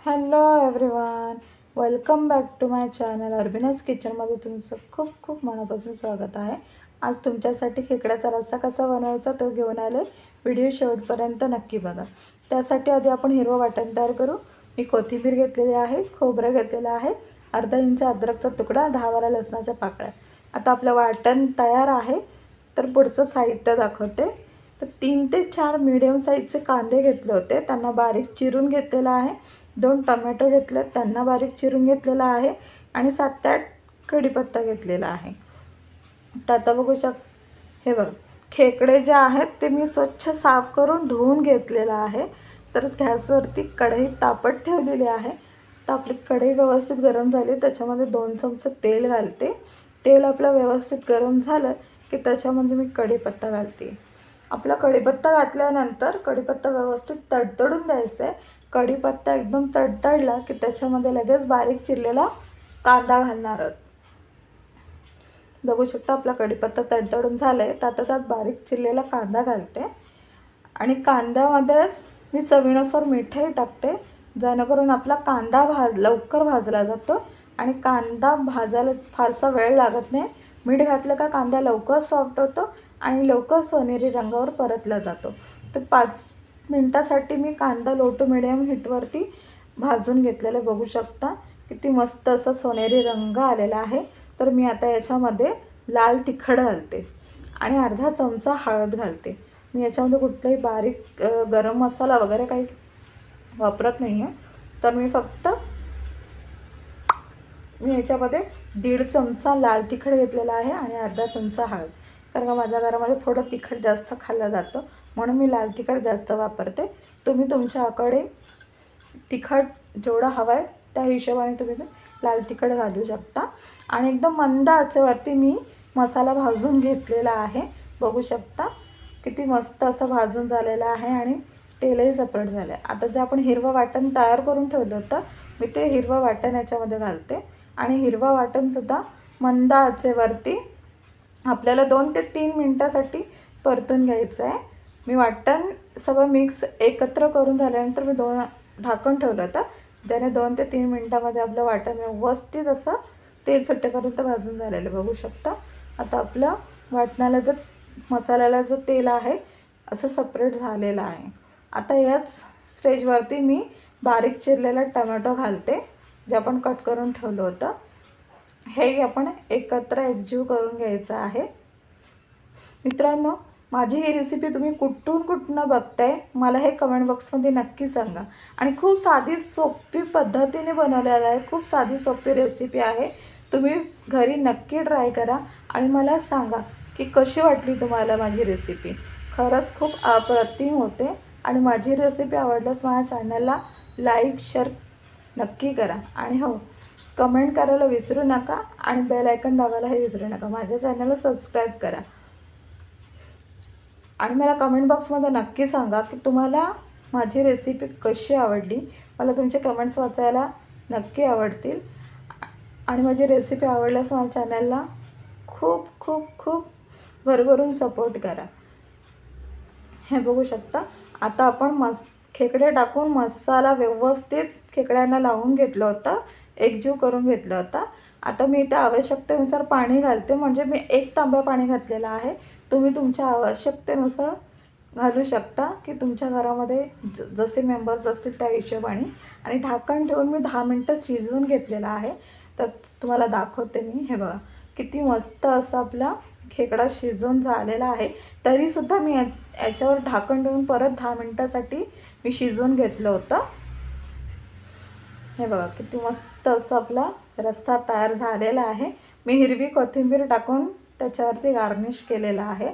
Hello everyone, welcome back to my channel Arbina's किचनमध्ये तुमचं खूप खूप मनापासून स्वागत आहे. आज तुमच्यासाठी खेकड्याचा रस्सा कसा बनवायचा तो घेऊन आले. व्हिडिओ शेवटपर्यंत नक्की बघा. त्यासाठी आधी आपण हिरवं वाटण तयार करू. मी कोथिंबीर घेतलेली आहे, खोबरं घेतलेलं आहे, अर्धा इंच अद्रकचा तुकडा, 10-12 लसणाच्या पाकळ्या. आता आपलं वाटण तयार आहे. तर पुढचं साहित्य दाखवते. तर 3 ते 4 मीडियम साईजचे कांदे घेतले होते, त्यांना बारीक चिरून घेतलेला आहे. 2 टोमॅटो घेतले, त्यांना बारीक चिरून घेतलेला आहे. आणि 7 ते 8 कढीपत्ता घेतलेला आहे. तर आता बघू हे बघ, खेकडे जे आहेत ते मी स्वच्छ साफ करून धुवून घेतलेलं आहे. तर गॅसवरती कढई तापत ठेवलेली आहे. तर आपली कढई व्यवस्थित गरम झाली, त्याच्यामध्ये 2 चमचे तेल घालते. तेल आपलं व्यवस्थित गरम झालं की त्याच्यामध्ये मी कढीपत्ता घालते. आपला कढीपत्ता घातल्यानंतर कढीपत्ता व्यवस्थित तडतडून द्यायचा आहे. कढीपत्ता एकदम तडतडला की त्याच्यामध्ये लगेच बारीक चिरलेला कांदा घालणार आहोत. बघू शकता आपला कढीपत्ता तडतडून झाला आहे. तर आता त्यात बारीक चिरलेला कांदा घालते आणि कांद्यामध्येच मी चवीनुसार मीठही टाकते, जेणेकरून आपला कांदा लवकर भाजला जातो आणि कांदा भाजायला फारसा वेळ लागत नाही. मीठ घातलं का कांदा लवकर सॉफ्ट होतो आणि लवकर सोनेरी रंगावर परतला जातो. तर 5 मिनटासाठी मी कांदा लो टू मिडियम हीटवरती भाजून घेतलेलं बघू शकता. किती मस्त असा सोनेरी रंग आलेला आहे. तर मी आता याच्यामध्ये लाल तिखट घालते आणि अर्धा चमचा हळद घालते. मी याच्यामध्ये कुठलाही बारीक गरम मसाला वगैरे काही वापरत नाही आहे. तर मी याच्यामध्ये 1.5 चमचा लाल तिखट घेतलेला आहे आणि अर्धा चमचा हळद. कारण का माझ्या घरामध्ये थोडं तिखट जास्त खाल्लं जातं, म्हणून मी लाल तिखट जास्त वापरते. तुम्ही तुमच्याकडे तिखट जेवढं हवं आहे त्या हिशोबाने तुम्ही लाल तिखट घालू शकता. आणि एकदम मंद आचेवरती मी मसाला भाजून घेतलेला आहे. बघू शकता किती मस्त असं भाजून झालेलं आहे आणि तेलही सेपरेट झालं आहे. आता जे आपण हिरवं वाटण तयार करून ठेवलं होतं, मी ते हिरवं वाटण याच्यामध्ये घालते आणि हिरवं वाटणसुद्धा मंद आचेवरती आपल्याला 2 ते 3 मिनटासाठी परतून घ्यायचं आहे. मी वाटण सगळं मिक्स एकत्र करून झाल्यानंतर मी झाकण ठेवलं होतं, ज्याने 2 ते 3 मिनटामध्ये आपलं वाटण व्यवस्थित असं तेल सुट्टेपर्यंत भाजून झालेलं बघू शकता. आता आपलं वाटणाला मसाल्याला जो तेल आहे असं सेपरेट झालेलं आहे. आता याच स्टेजवरती मी बारीक चिरलेला टोमॅटो घालते, जे आपण कट करून ठेवलं होतं. हे आपण एकत्र एकजीव करून घ्यायचं आहे. मित्रांनो, माझी ही रेसिपी तुम्ही कुठून बघताय मला हे कमेंट बॉक्समध्ये नक्की सांगा. आणि खूप साधी सोपी पद्धतीने बनवलेलं आहे. खूप साधी सोपी रेसिपी आहे. तुम्ही घरी नक्की ट्राय करा आणि मला सांगा की कशी वाटली तुम्हाला माझी रेसिपी. खरंच खूप अप्रतिम होते. आणि माझी रेसिपी आवडल्यास माझ्या चॅनलला लाईक शेअर नक्की करा. आणि हो, कमेंट करायला विसरू नका आणि बेल आयकन दाबायलाही विसरू नका. माझ्या चॅनलला सबस्क्राईब करा आणि मला कमेंट बॉक्समध्ये नक्की सांगा की तुम्हाला माझी रेसिपी कशी आवडली. मला तुमचे कमेंट्स वाचायला नक्की आवडतील. आणि माझी रेसिपी आवडल्यास माझ्या चॅनलला खूप खूप खूप भरभरून सपोर्ट करा. हे बघू शकता. आता आपण खेकडे टाकून मसाला व्यवस्थित खेकड्यांना लावून घेतलं होतं, एकजीव करून घेतलं होतं. आता मी त्या आवश्यकतेनुसार पाणी घालते, म्हणजे मी 1 तांब्या पाणी घातलेलं आहे. तुम्ही तुमच्या आवश्यकतेनुसार घालू शकता की तुमच्या घरामध्ये जसे मेंबर्स असतील त्या हिशोबाने. आणि ढाकण ठेवून मी 10 मिनटं शिजवून घेतलेलं आहे. तर तुम्हाला दाखवते मी. हे बघा किती मस्त असं आपला खेकडा शिजून झालेला आहे. तरीसुद्धा मी याच्यावर ढाकण ठेवून परत 10 मिनटासाठी मी शिजवून घेतलं होतं. हे बघा किती मस्त असं आपला रस्सा तयार झालेला आहे. मी हिरवी कोथिंबीर टाकून त्याच्यावरती गार्निश केलेला आहे.